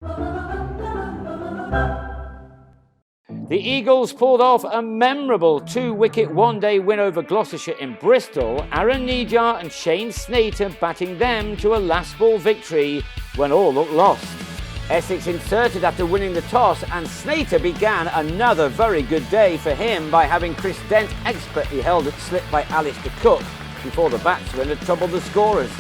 The Eagles pulled off a memorable 2-wicket one-day win over Gloucestershire in Bristol, Aaron Nijar and Shane Snater batting them to a last-ball victory when all looked lost. Essex inserted after winning the toss, and Snater began another very good day for him by having Chris Dent expertly held at slip by Alistair Cook before the batsman had troubled the scorers.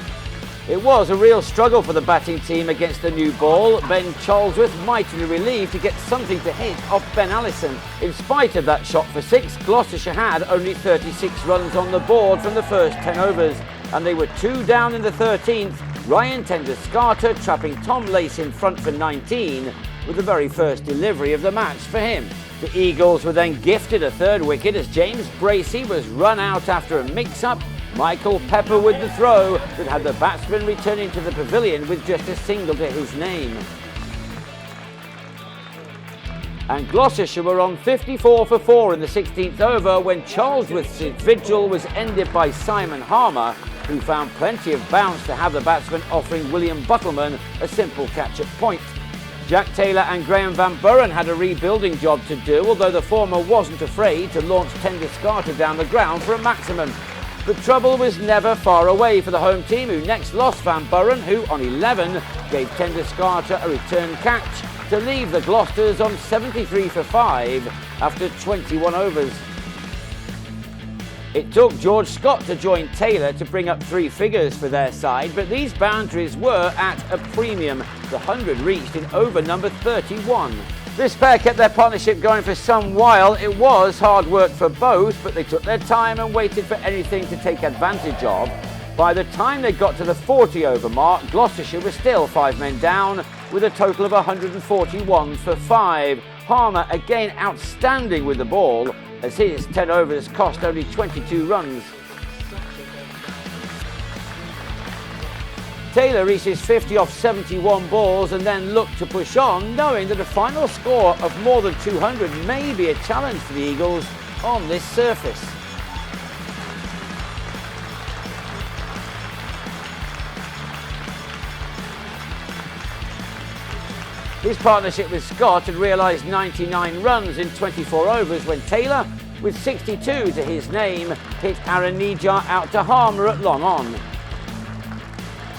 It was a real struggle for the batting team against the new ball. Ben Charlesworth mightily relieved to get something to hit off Ben Allison. In spite of that shot for 6, Gloucestershire had only 36 runs on the board from the first 10 overs, and they were 2 down in the 13th, Ryan Tender-Scarter trapping Tom Lace in front for 19 with the very first delivery of the match for him. The Eagles were then gifted a 3rd wicket as James Bracey was run out after a mix-up. Michael Pepper with the throw that had the batsman returning to the pavilion with just a single to his name. And Gloucestershire were on 54 for 4 in the 16th over when Charlesworth's vigil was ended by Simon Harmer, who found plenty of bounce to have the batsman offering William Buttleman a simple catch at point. Jack Taylor and Graham Van Buren had a rebuilding job to do, although the former wasn't afraid to launch Tender-Scarter down the ground for a maximum. The trouble was never far away for the home team, who next lost Van Buren, who on 11 gave Tender-Scarter a return catch to leave the Gloucesters on 73 for 5 after 21 overs. It took George Scott to join Taylor to bring up 3 figures for their side, but these boundaries were at a premium, the 100 reached in over number 31. This pair kept their partnership going for some while. It was hard work for both, but they took their time and waited for anything to take advantage of. By the time they got to the 40-over mark, Gloucestershire was still 5 men down with a total of 141 for 5. Harmer again outstanding with the ball, as his 10 overs cost only 22 runs. Taylor reaches 50 off 71 balls and then looked to push on, knowing that a final score of more than 200 may be a challenge for the Eagles on this surface. His partnership with Scott had realised 99 runs in 24 overs when Taylor, with 62 to his name, hit Aaron Nijar out to Harmer at long on.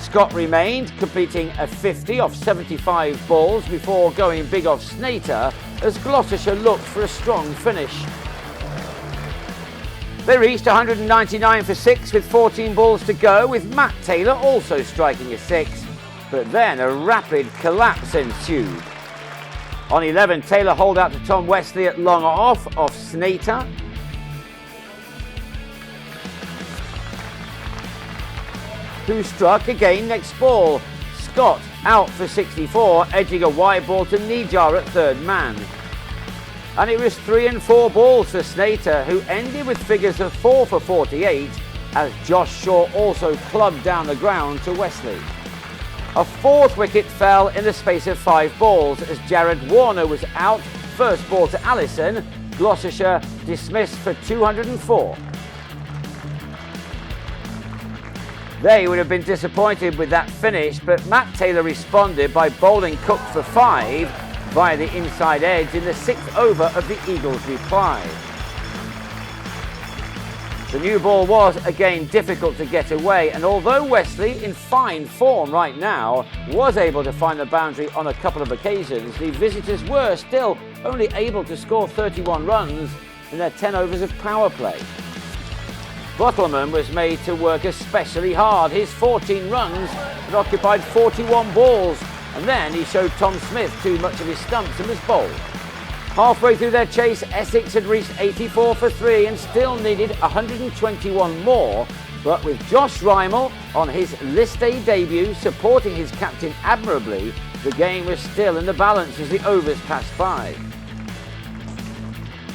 Scott remained, completing a 50 off 75 balls before going big off Snater as Gloucestershire looked for a strong finish. They reached 199 for 6 with 14 balls to go, with Matt Taylor also striking a 6. But then a rapid collapse ensued. On 11, Taylor holed out to Tom Westley at long off Snater. Who struck again next ball. Scott out for 64, edging a wide ball to Nijar at 3rd man. And it was 3 and 4 balls for Snater, who ended with figures of 4 for 48, as Josh Shaw also clubbed down the ground to Westley. A 4th wicket fell in the space of 5 balls as Jared Warner was out. First ball to Allison. Gloucestershire dismissed for 204. They would have been disappointed with that finish, but Matt Taylor responded by bowling Cook for 5 via the inside edge in the 6th over of the Eagles' reply. The new ball was again difficult to get away, and although Westley, in fine form right now, was able to find the boundary on a couple of occasions, the visitors were still only able to score 31 runs in their 10 overs of power play. Buttleman was made to work especially hard. His 14 runs had occupied 41 balls, and then he showed Tom Smith too much of his stumps and was bowled. Halfway through their chase, Essex had reached 84 for 3 and still needed 121 more, but with Josh Rymel on his list A debut supporting his captain admirably, the game was still in the balance as the overs passed by.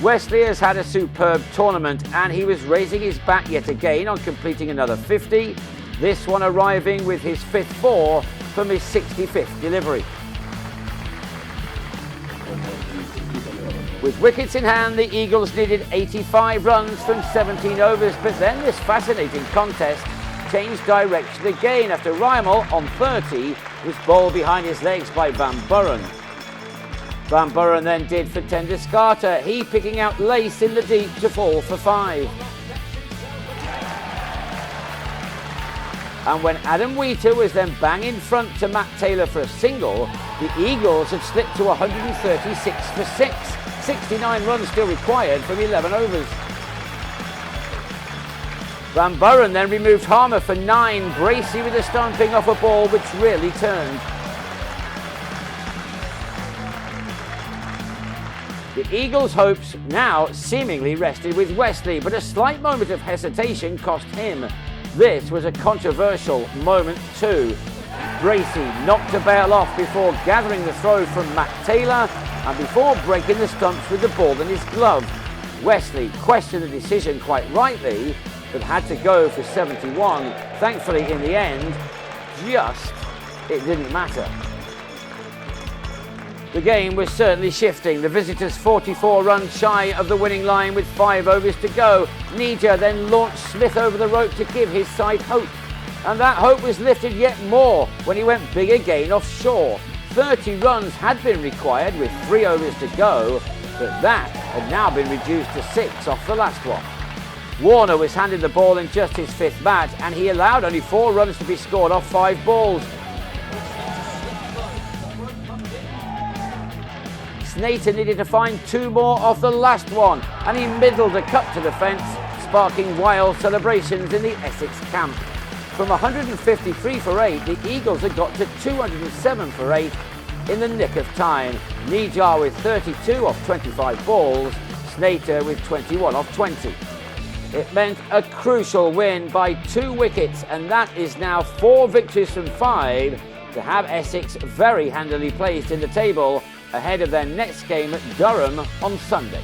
Westley has had a superb tournament and he was raising his bat yet again on completing another 50, this one arriving with his 5th 4 from his 65th delivery. With wickets in hand, the Eagles needed 85 runs from 17 overs, but then this fascinating contest changed direction again after Rymel on 30 was bowled behind his legs by Van Buren. Van Buren then did for Tenduscarter, he picking out lace in the deep to fall for 5. And when Adam Wheater was then bang in front to Matt Taylor for a single, the Eagles had slipped to 136 for 6. 69 runs still required from 11 overs. Van Buren then removed Harmer for 9, Bracey with a stumping off a ball which really turned. The Eagles' hopes now seemingly rested with Wesley, but a slight moment of hesitation cost him. This was a controversial moment too. Bracey knocked a bail off before gathering the throw from Matt Taylor and before breaking the stumps with the ball in his glove. Wesley questioned the decision quite rightly, but had to go for 71. Thankfully, in the end, it didn't matter. The game was certainly shifting. The visitors 44 runs shy of the winning line with 5 overs to go. Nija then launched Smith over the rope to give his side hope. And that hope was lifted yet more when he went big again offshore. 30 runs had been required with 3 overs to go, but that had now been reduced to 6 off the last one. Warner was handed the ball in just his 5th bat, and he allowed only 4 runs to be scored off 5 balls. Snater needed to find 2 more off the last one, and he middled a cut to the fence, sparking wild celebrations in the Essex camp. From 153 for 8, the Eagles had got to 207 for 8 in the nick of time. Nija with 32 off 25 balls, Snater with 21 off 20. It meant a crucial win by 2 wickets, and that is now 4 victories from 5 to have Essex very handily placed in the table ahead of their next game at Durham on Sunday.